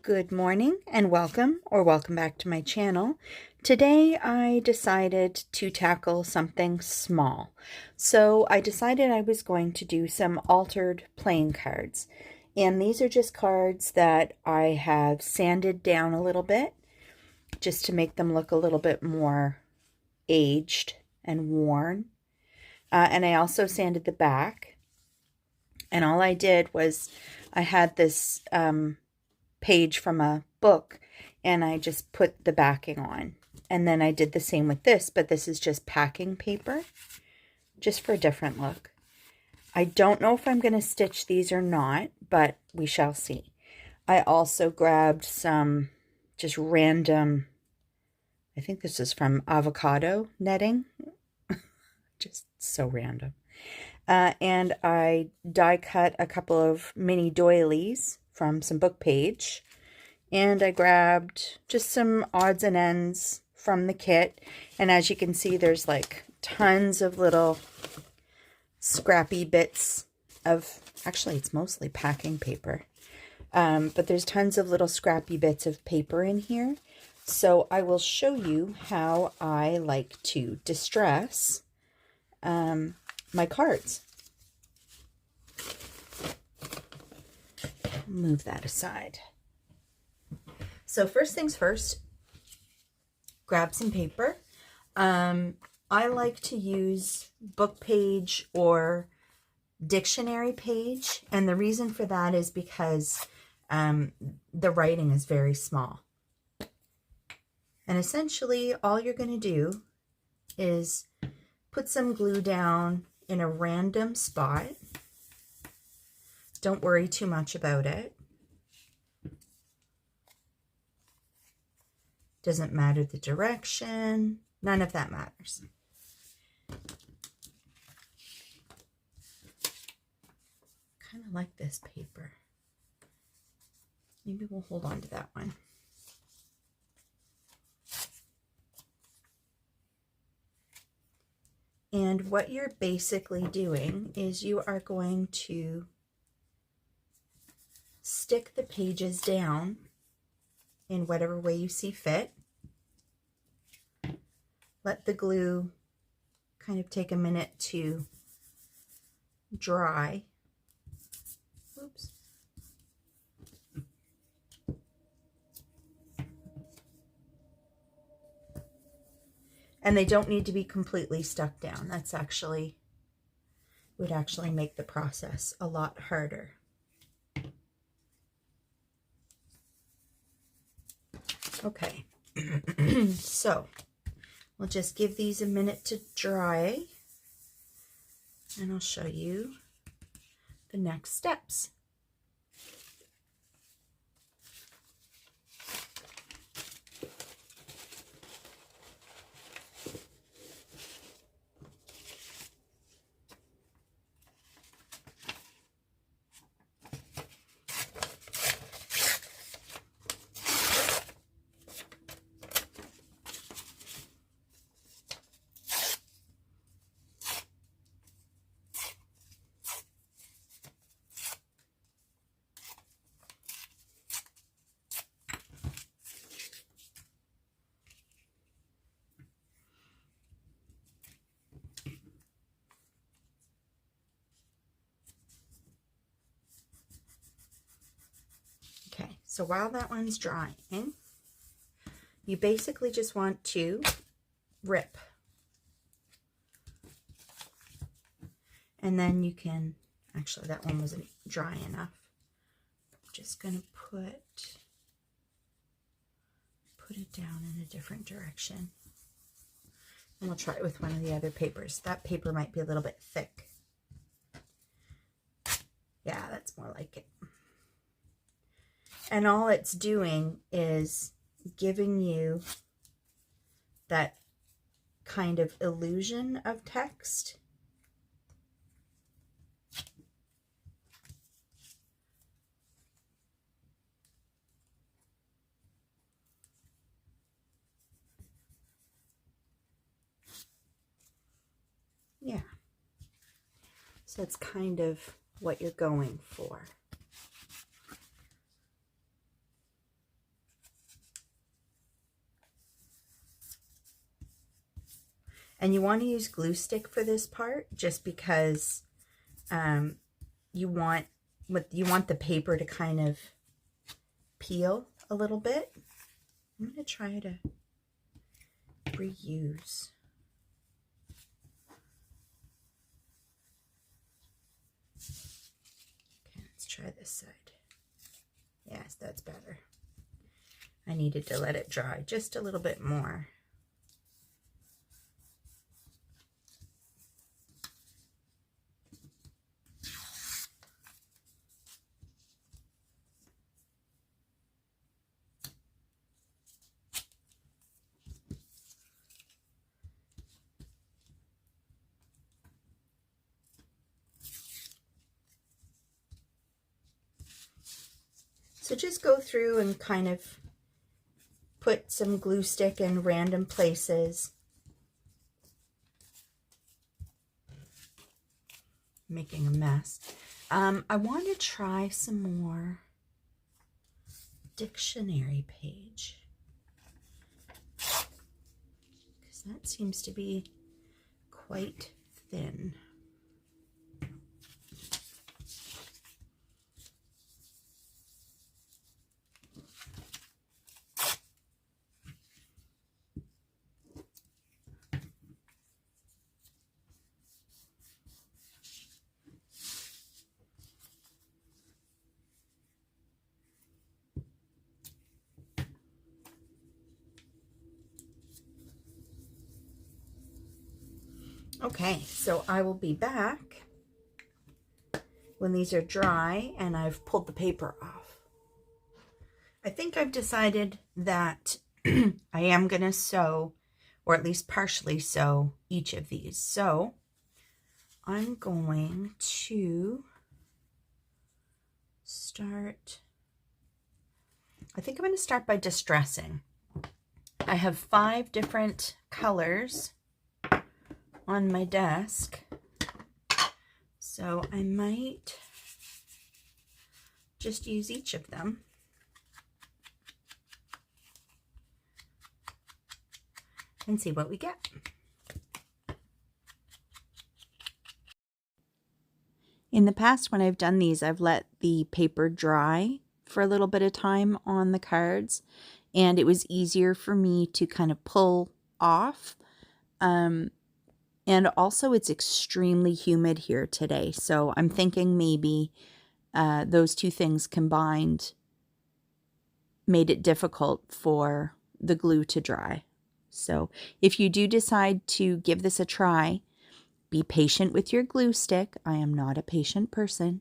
Good morning and welcome back to my channel. Today I decided to tackle something small. So I decided I was going to do some altered playing cards. And these are just cards that I have sanded down a little bit just to make them look a little bit more aged and worn. And I also sanded the back. And all I did was I had this page from a book and I just put the backing on, and then I did the same with this, but this is just packing paper just for a different look. I don't know if I'm going to stitch these or not, but we shall see. I also grabbed some just random, I think this is from avocado netting, just so random, and I die cut a couple of mini doilies from some book page, and I grabbed just some odds and ends from the kit. And as you can see, there's like tons of little scrappy bits of, actually it's mostly packing paper, but there's tons of little scrappy bits of paper in here. So I will show you how I like to distress my cards. Move that aside. So first things first, grab some paper. I like to use book page or dictionary page, and the reason for that is because the writing is very small. And essentially all you're going to do is put some glue down in a random spot. Don't worry too much about it. Doesn't matter the direction. None of that matters. Kind of like this paper. Maybe we'll hold on to that one. And what you're basically doing is you are going to stick the pages down in whatever way you see fit. Let the glue kind of take a minute to dry. Oops. And they don't need to be completely stuck down. That's actually, would actually make the process a lot harder. Okay, so we'll just give these a minute to dry, and I'll show you the next steps. So while that one's drying, you basically just want to rip. And then you can, actually that one wasn't dry enough. I'm just going to put it down in a different direction. And we'll try it with one of the other papers. That paper might be a little bit thick. more like it. And all it's doing is giving you that kind of illusion of text. Yeah. So it's kind of what you're going for. And you want to use glue stick for this part just because you want the paper to kind of peel a little bit. I'm going to try to reuse. Okay, let's try this side. Yes, that's better. I needed to let it dry just a little bit more. So just go through and kind of put some glue stick in random places. Making a mess. I want to try some more dictionary page, because that seems to be quite thin. Okay, so I will be back when these are dry and I've pulled the paper off. I think I've decided that I am going to sew, or at least partially sew, each of these. So I'm going to start, I think I'm going to start by distressing. I have 5 different colors on my desk, so I might just use each of them. And see what we get. In the past, when I've done these, I've let the paper dry for a little bit of time on the cards, and it was easier for me to kind of pull off. And also it's extremely humid here today, so I'm thinking maybe those two things combined made it difficult for the glue to dry. So if you do decide to give this a try, be patient with your glue stick. I am not a patient person.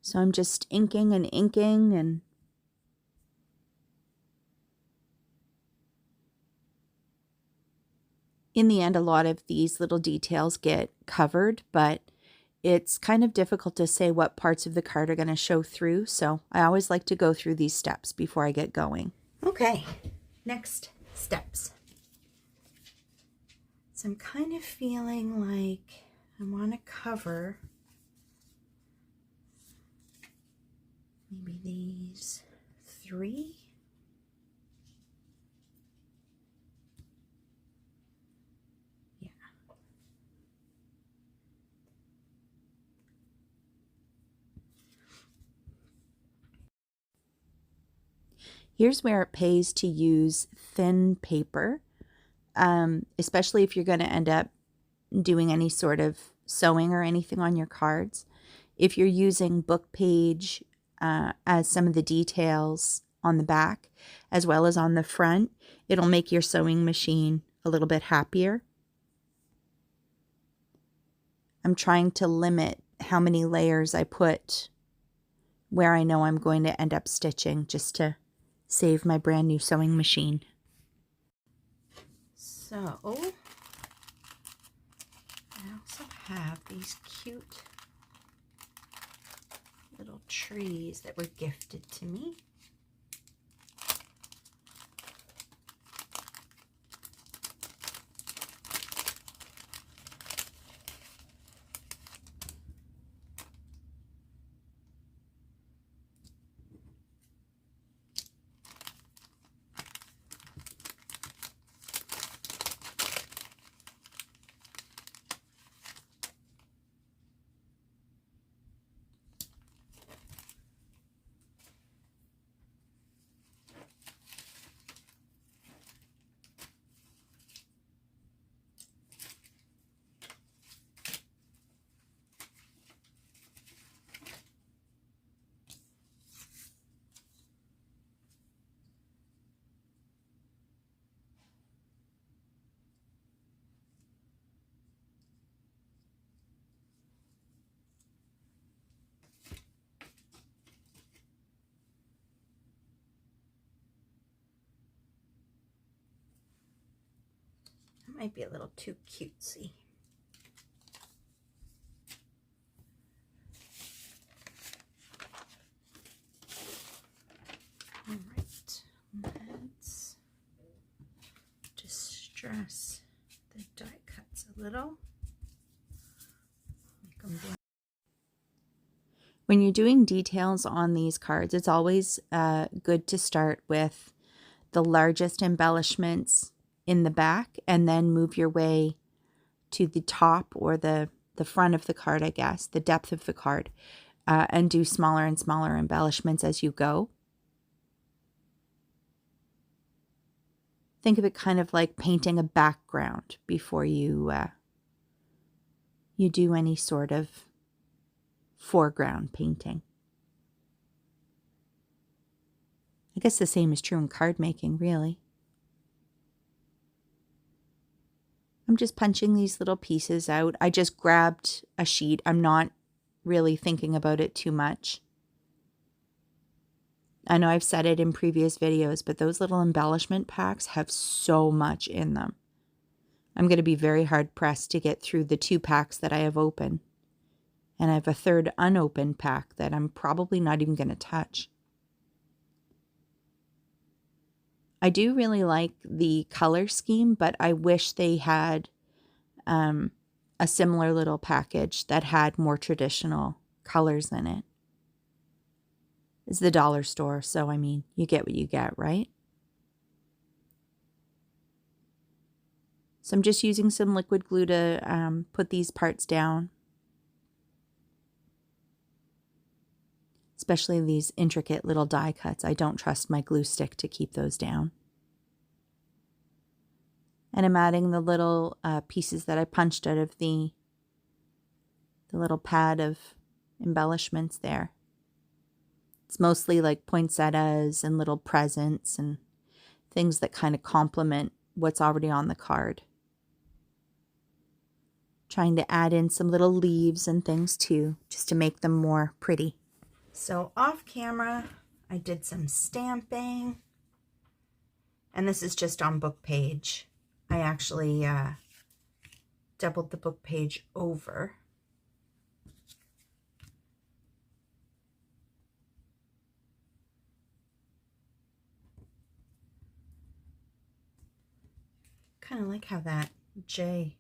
So I'm just inking, and in the end, a lot of these little details get covered, but it's kind of difficult to say what parts of the card are going to show through, so I always like to go through these steps before I get going. Okay, next steps. So I'm kind of feeling like I want to cover maybe these 3. Yeah. Here's where it pays to use thin paper, especially if you're going to end up doing any sort of sewing or anything on your cards. If you're using book page as some of the details on the back as well as on the front, it'll make your sewing machine a little bit happier. I'm trying to limit how many layers I put where I know I'm going to end up stitching, just to save my brand new sewing machine. So I also have these cute little trees that were gifted to me. That might be a little too cutesy. All right, let's distress the die cuts a little. Make them black. When you're doing details on these cards, it's always good to start with the largest embellishments in the back and then move your way to the top, or the front of the card, I guess, the depth of the card, and do smaller and smaller embellishments as you go. Think of it kind of like painting a background before you you do any sort of foreground painting. I guess the same is true in card making, really. I'm just punching these little pieces out. I just grabbed a sheet. I'm not really thinking about it too much. I know I've said it in previous videos, but those little embellishment packs have so much in them. I'm going to be very hard pressed to get through the 2 packs that I have open. And I have a third unopened pack that I'm probably not even going to touch. I do really like the color scheme, but I wish they had a similar little package that had more traditional colors in it. It's the dollar store, so I mean, you get what you get, right? So I'm just using some liquid glue to put these parts down. Especially these intricate little die cuts. I don't trust my glue stick to keep those down. And I'm adding the little pieces that I punched out of the little pad of embellishments there. It's mostly like poinsettias and little presents and things that kind of complement what's already on the card. Trying to add in some little leaves and things too, just to make them more pretty. So off camera, I did some stamping, and this is just on book page. I actually doubled the book page over. Kind of like how that J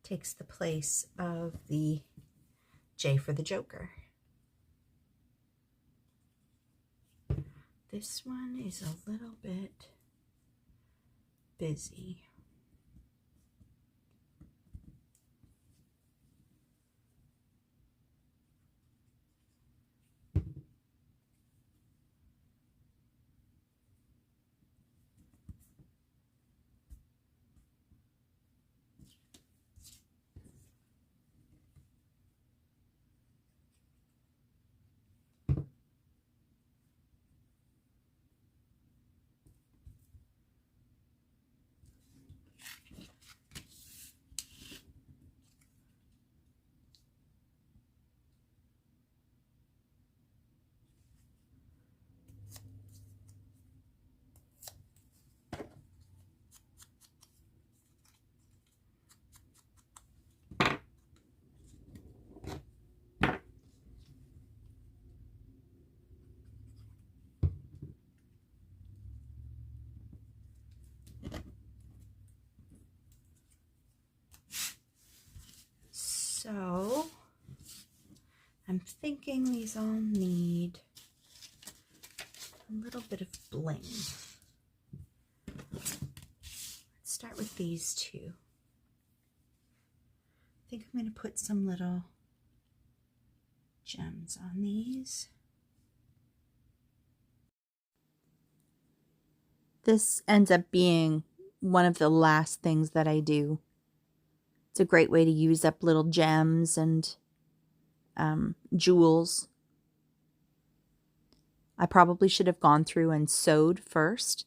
takes the place of the J for the Joker. This one is a little bit busy. So I'm thinking these all need a little bit of bling. Let's start with these two. I think I'm going to put some little gems on these. This ends up being one of the last things that I do. It's a great way to use up little gems and jewels. I probably should have gone through and sewed first.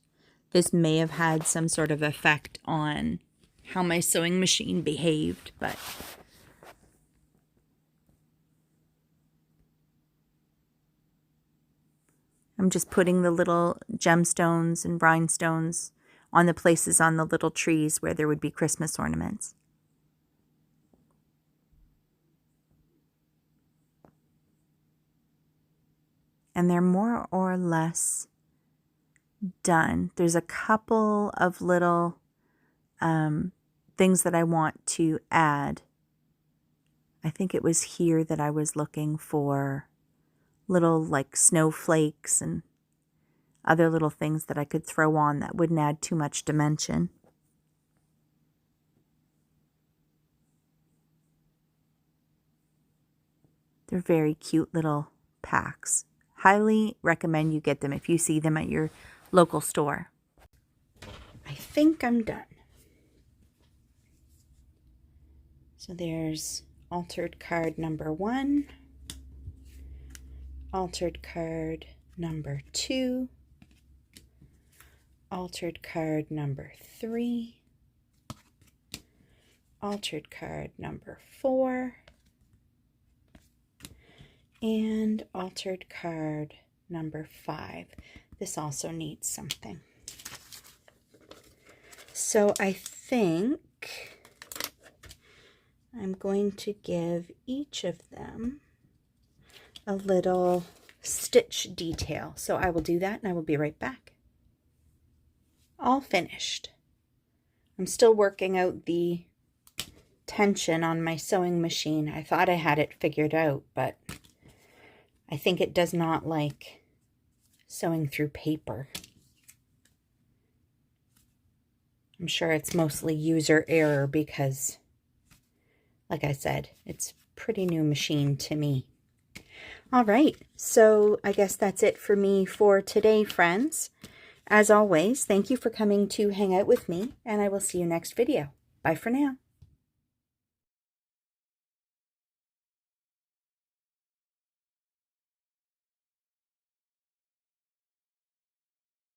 This may have had some sort of effect on how my sewing machine behaved, but I'm just putting the little gemstones and rhinestones on the places on the little trees where there would be Christmas ornaments. And they're more or less done. There's a couple of little things that I want to add. I think it was here that I was looking for little like snowflakes and other little things that I could throw on that wouldn't add too much dimension. They're very cute little packs. Highly recommend you get them if you see them at your local store. I think I'm done. So there's altered card number 1, altered card number 2, altered card number 3, altered card number 4, and altered card number 5. This also needs something. So I think I'm going to give each of them a little stitch detail. So I will do that and I will be right back. All finished. I'm still working out the tension on my sewing machine. I thought I had it figured out, but I think it does not like sewing through paper. I'm sure it's mostly user error because, like I said, it's a pretty new machine to me. All right, so I guess that's it for me for today, friends. As always, thank you for coming to hang out with me, and I will see you next video. Bye for now.